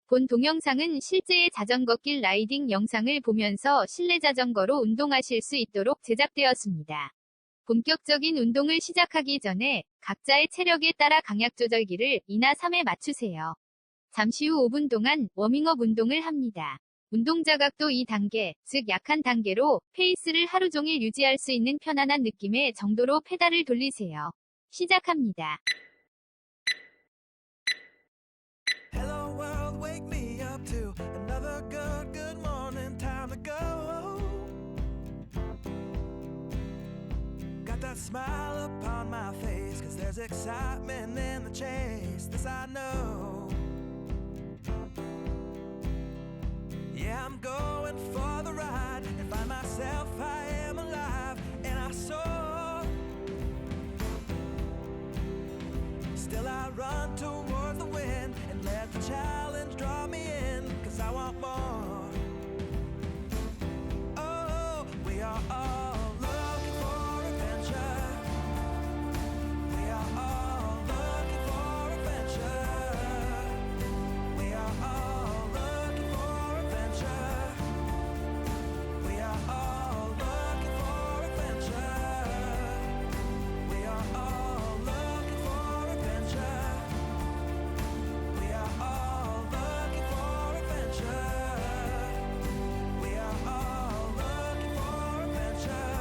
본 동영상은 실제의 자전거길 라이딩 영상을 보면서 실내 자전거로 운동하실 수 있도록 제작되었습니다. 본격적인 운동을 시작하기 전에 각자의 체력에 따라 강약 조절기를 2나 3에 맞추세요. 잠시 후 5분 동안 워밍업 운동을 합니다. 운동 자각도 2단계, 즉 약한 단계로 페이스를 하루 종일 유지할 수 있는 편안한 느낌의 정도로 페달을 돌리세요. 시작합니다. Hello world, wake me up to another good morning, time to go. Got that smile upon my face, 'cause there's excitement in the chase, this I know. Yeah, I'm going for the ride and find myself, I am alive and I soar. Still I run toward the wind and let the challenge draw me in, 'cause I want more. Oh, we are all looking for adventure. We are all looking for adventure. We are all looking for adventure. We are all looking for adventure. We are all looking for adventure. We are all looking for adventure. We are all looking for adventure.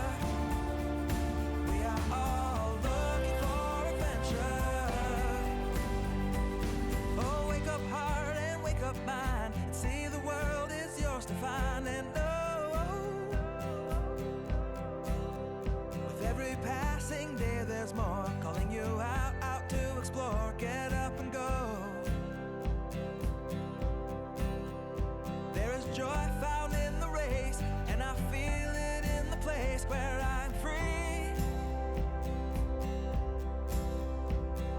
We are all looking for adventure. Oh, wake up heart and wake up mind, and see the world is yours to find. And with every passing day there's more, calling you out to explore. Get up and go. There is joy found in the race, and I feel it in the place where I'm free.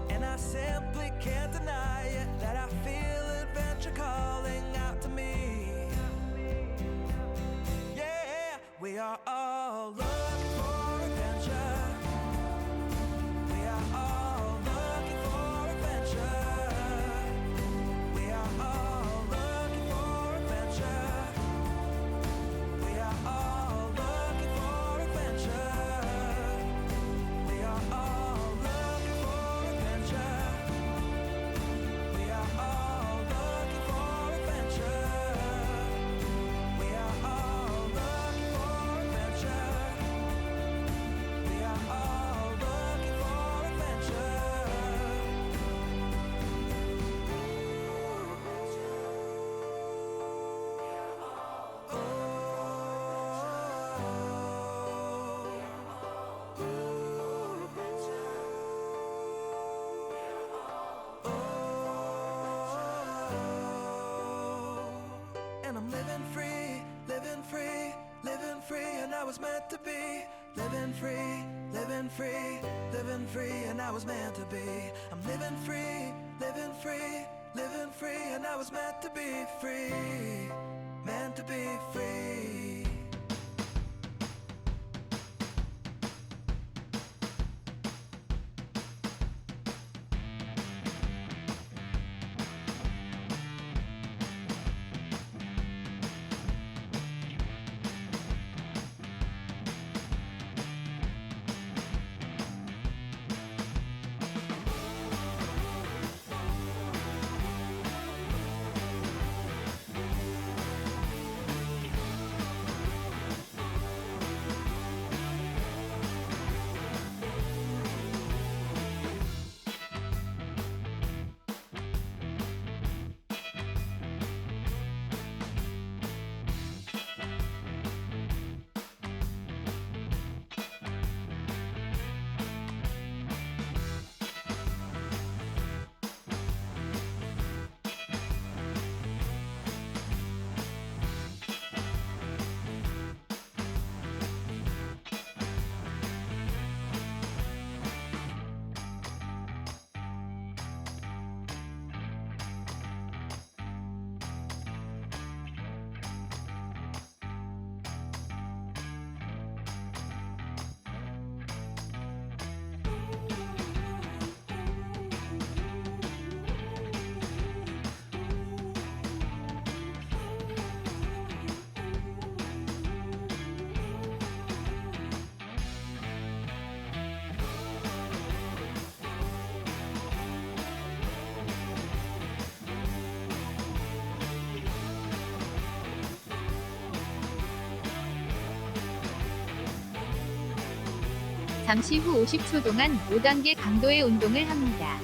And I simply can't deny it, that I feel adventure calling out to me. Yeah, we are all looking for adventure. We are all looking for adventure. We are all looking for adventure. We are all looking for adventure. We are all looking for adventure. We are all looking for adventure. We are all looking for adventure. We are all looking for And I'm living free, living free, living free, and I was meant to be. Living free, living free, living free, and I was meant to be. I'm living free, living free, living free, and I was meant to be free. Meant to be free. 잠시 후 50초 동안 5단계 강도의 운동을 합니다.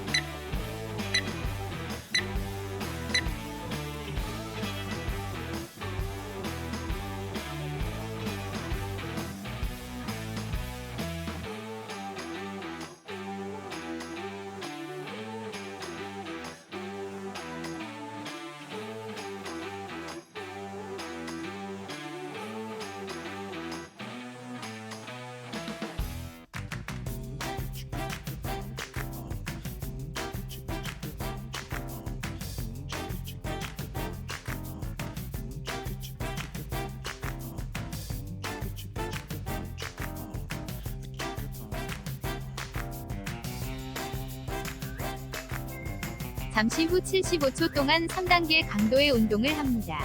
잠시 후 75초 동안 3단계 강도의 운동을 합니다.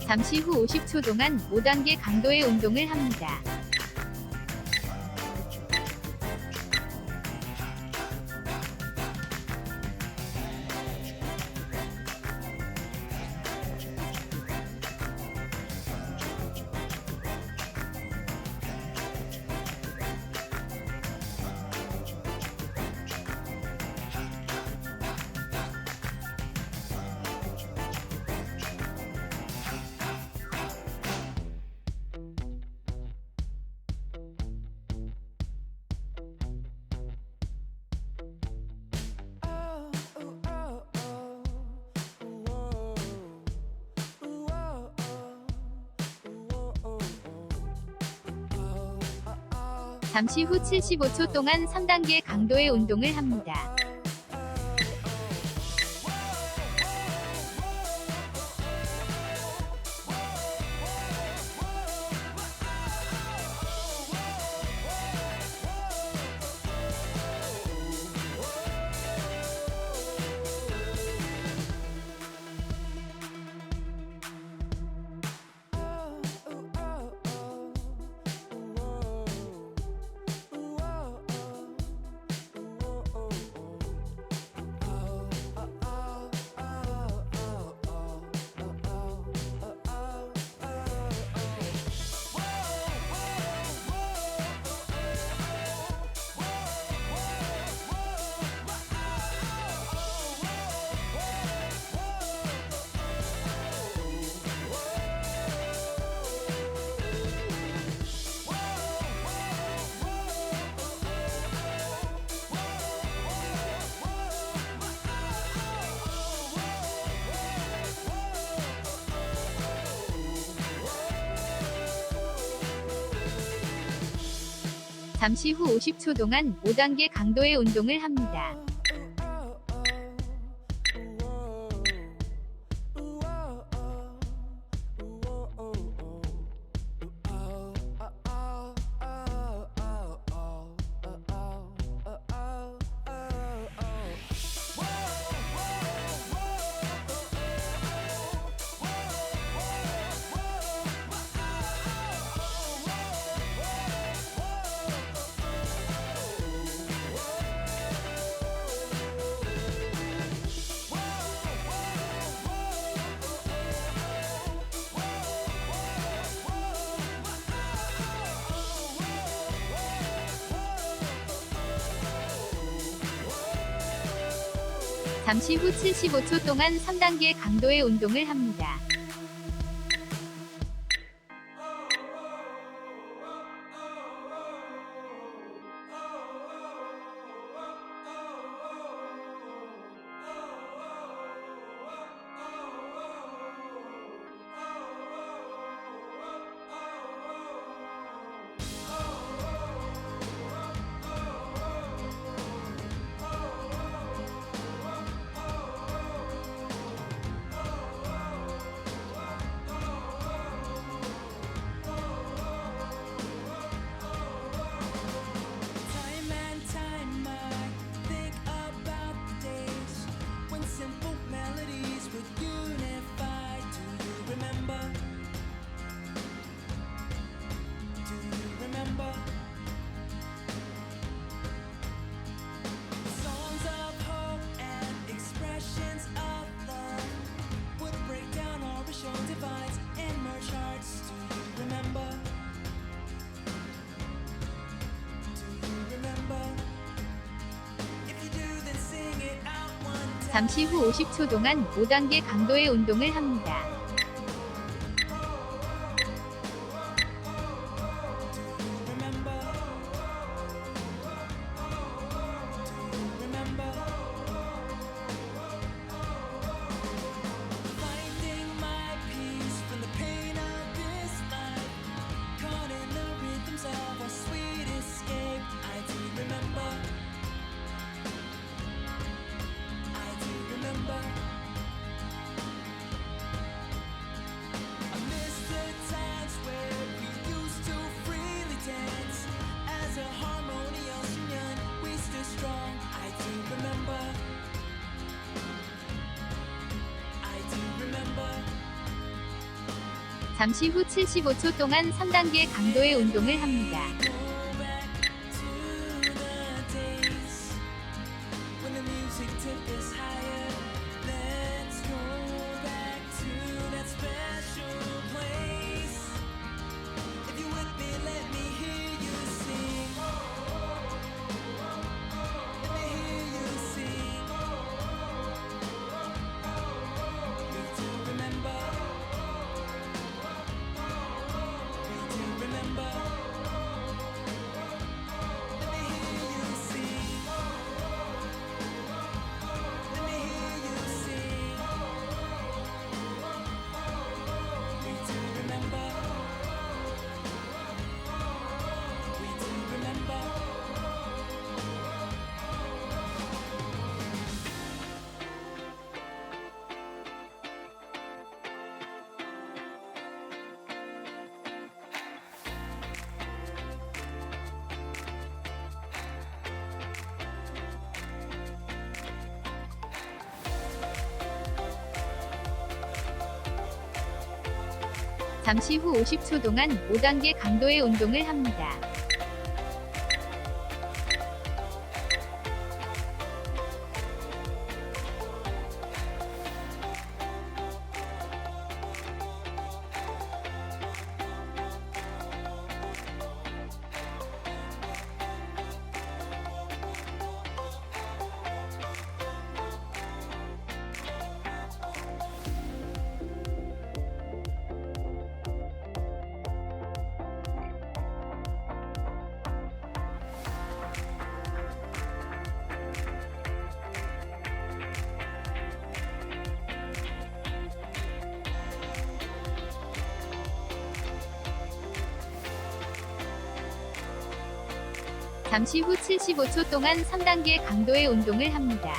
잠시 후 50초 동안 5단계 강도의 운동을 합니다. 잠시 후 75초 동안 3단계 강도의 운동을 합니다. 잠시 후 50초 동안 5단계 강도의 운동을 합니다. 잠시 후 75초 동안 3단계 강도의 운동을 합니다. Time and time I think about the days when simple melodies would unify. Do you remember? Do you remember? Songs of hope and expressions of love would break down our racial divides and merge hearts. Do you remember? Do you remember? If you do, then sing it out one time. 잠시 후 50초 동안 5단계 강도의 운동을 합니다. Do you remember? Do you remember? Finding my peace from the pain of this life, caught in the rhythms of our sweet escape. I do remember. I do remember. I miss the times where we used to freely dance. As a harmonious union, we stood strong. I do remember. I do remember. 잠시 후 75초 동안 3단계 강도의 운동을 합니다. Go back to the days when the music took us higher. Let's go back to that special place. If you're with me, let me hear you sing. Let me hear you sing. We do remember. We do remember. Let me hear you sing. Let me hear you sing. We do remember. We do remember. 잠시 후 50초 동안 5단계 강도의 운동을 합니다. 잠시 후 75초 동안 3단계 강도의 운동을 합니다.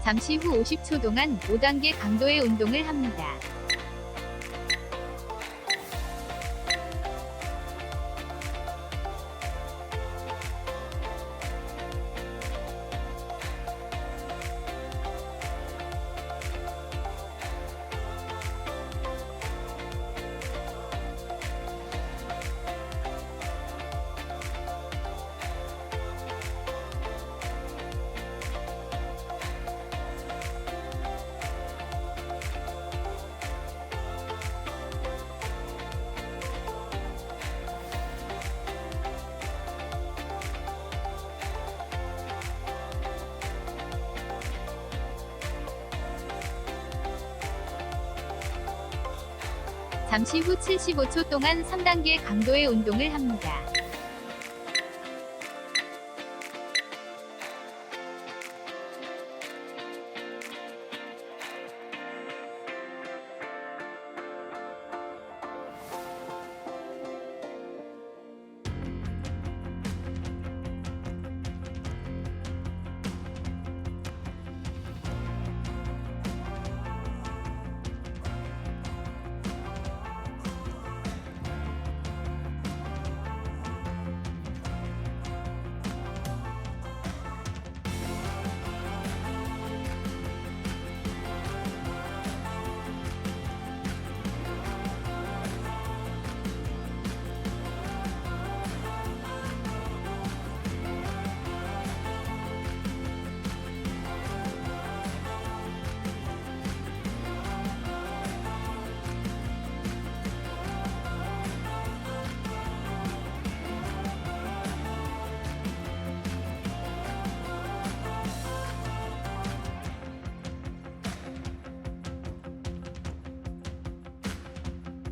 잠시 후 50초 동안 5단계 강도의 운동을 합니다. 잠시 후 75초 동안 3단계 강도의 운동을 합니다.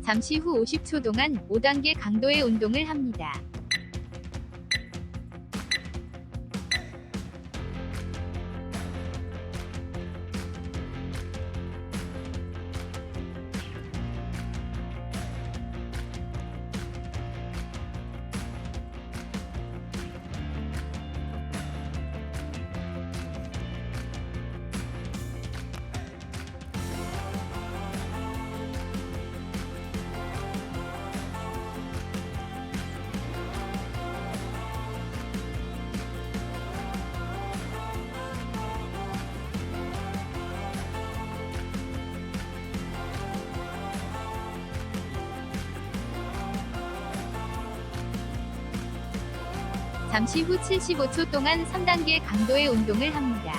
잠시 후 50초 동안 5단계 강도의 운동을 합니다. 잠시 후 75초 동안 3단계 강도의 운동을 합니다.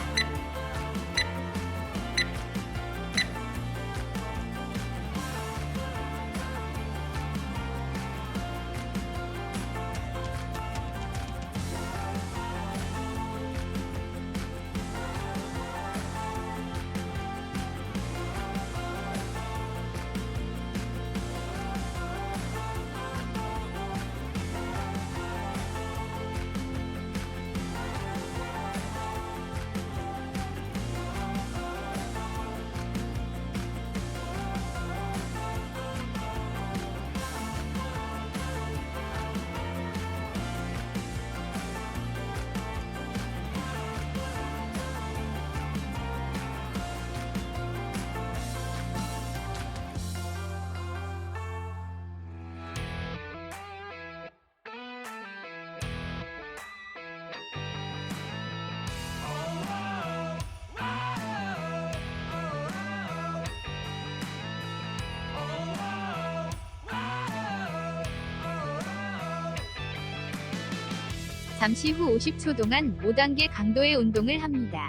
잠시 후 50초 동안 5단계 강도의 운동을 합니다.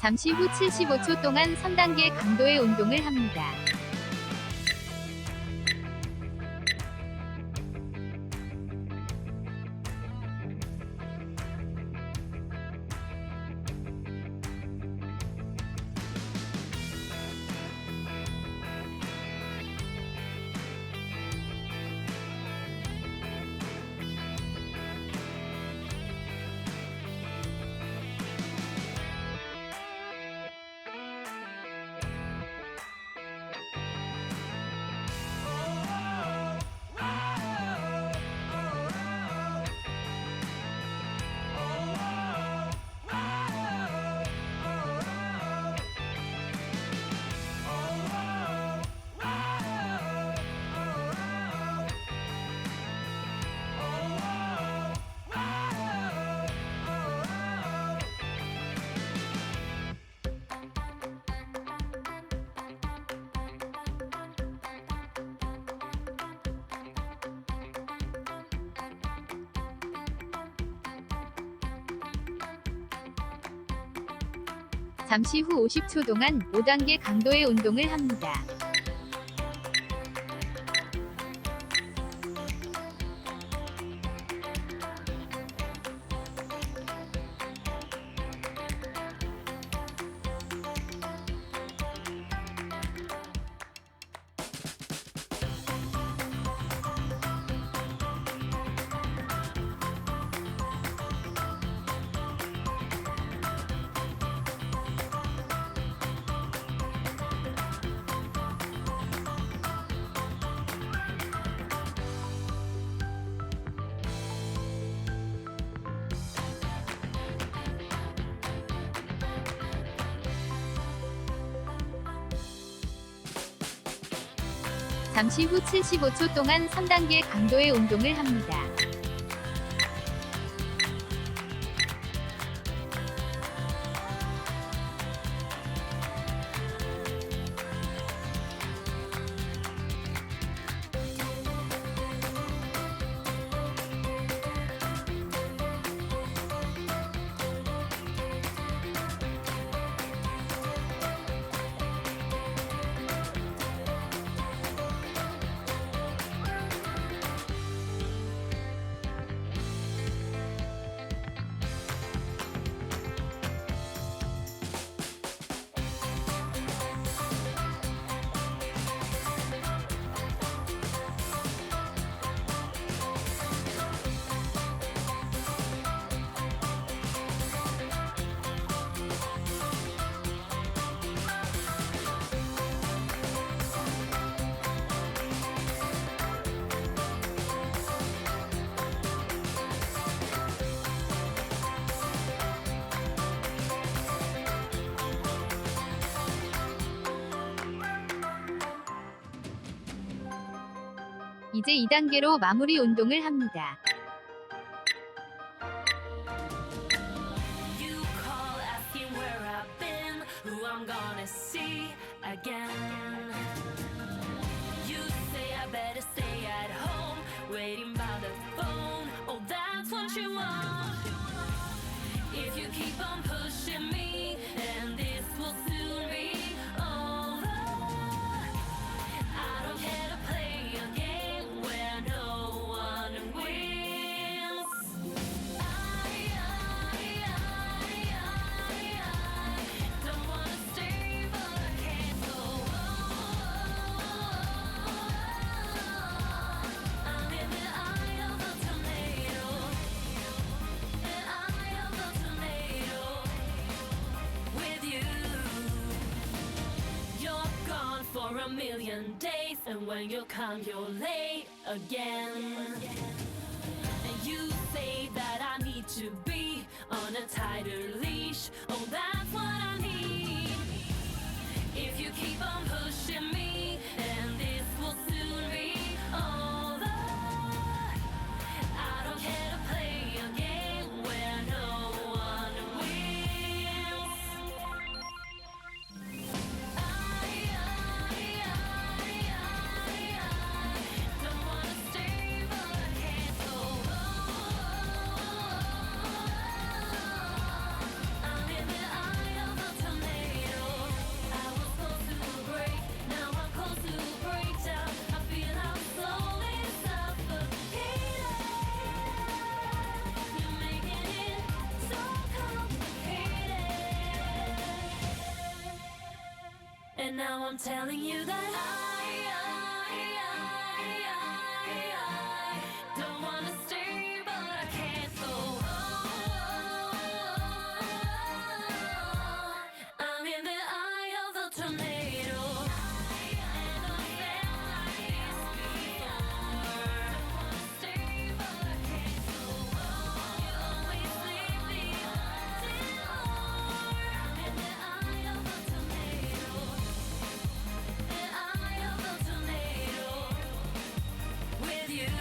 잠시 후 75초 동안 3단계 강도의 운동을 합니다. 잠시 후 50초 동안 5단계 강도의 운동을 합니다. 잠시 후 75초 동안 3단계 강도의 운동을 합니다. 이제 2단계로 마무리 운동을 합니다. You call asking where I've been, who I'm gonna see again. You say I better stay at home, waiting by the phone. Oh, that's what you want. If you keep on pushing me, and this will soon be over. I don't care to play a game where no one wins. Don't wanna stay, but I can't go on. I'm in the eye of a tornado, the eye of a tornado. With you, you're gone for a million days, and when you come, you're late again. And you say that I need to be on a tighter leash. Oh, that's what I need. If you keep on pushing me, and this will soon be over. I don't care to play a game where no one wins. Don't wanna stay, but I can't go on. I'm in the eye of a tornado. And now I'm telling you that I don't wanna stay, but I can't go. I'm in the eye of the tornado, and I felt like this before. Don't wanna stay, but I can't go. You always leave me wanting more. I'm in the eye of the tornado, the eye of the tornado, with you.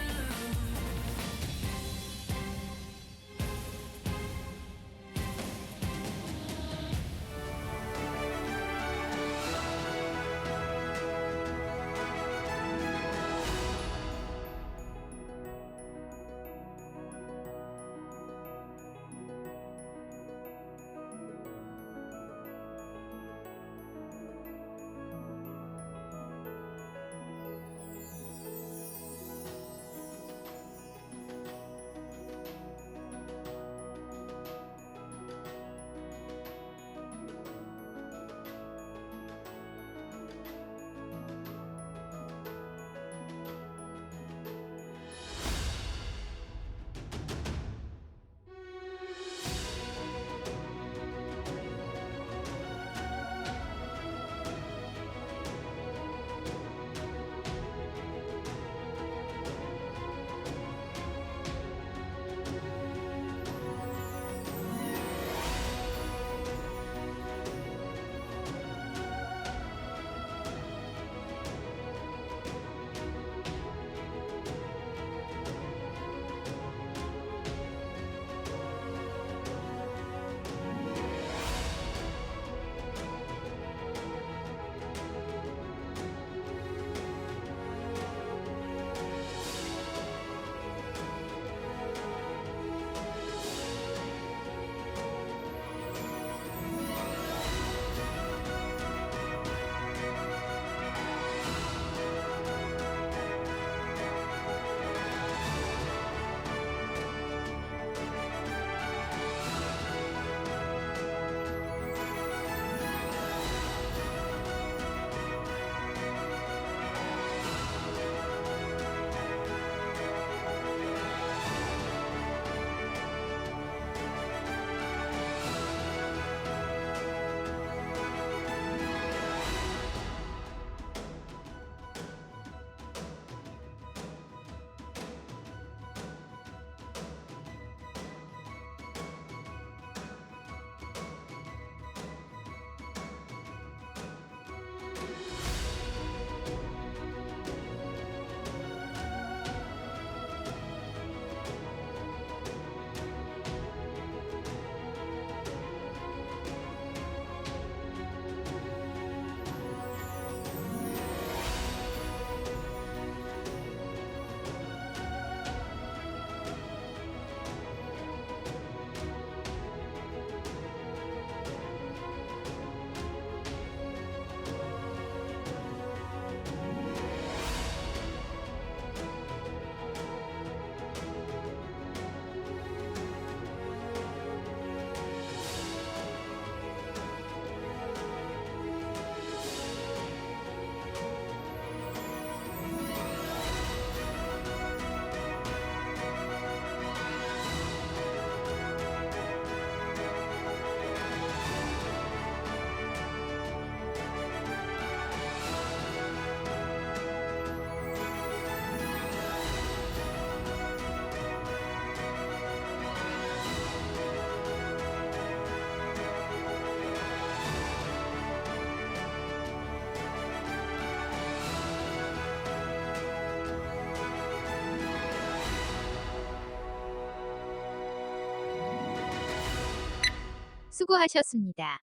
수고하셨습니다.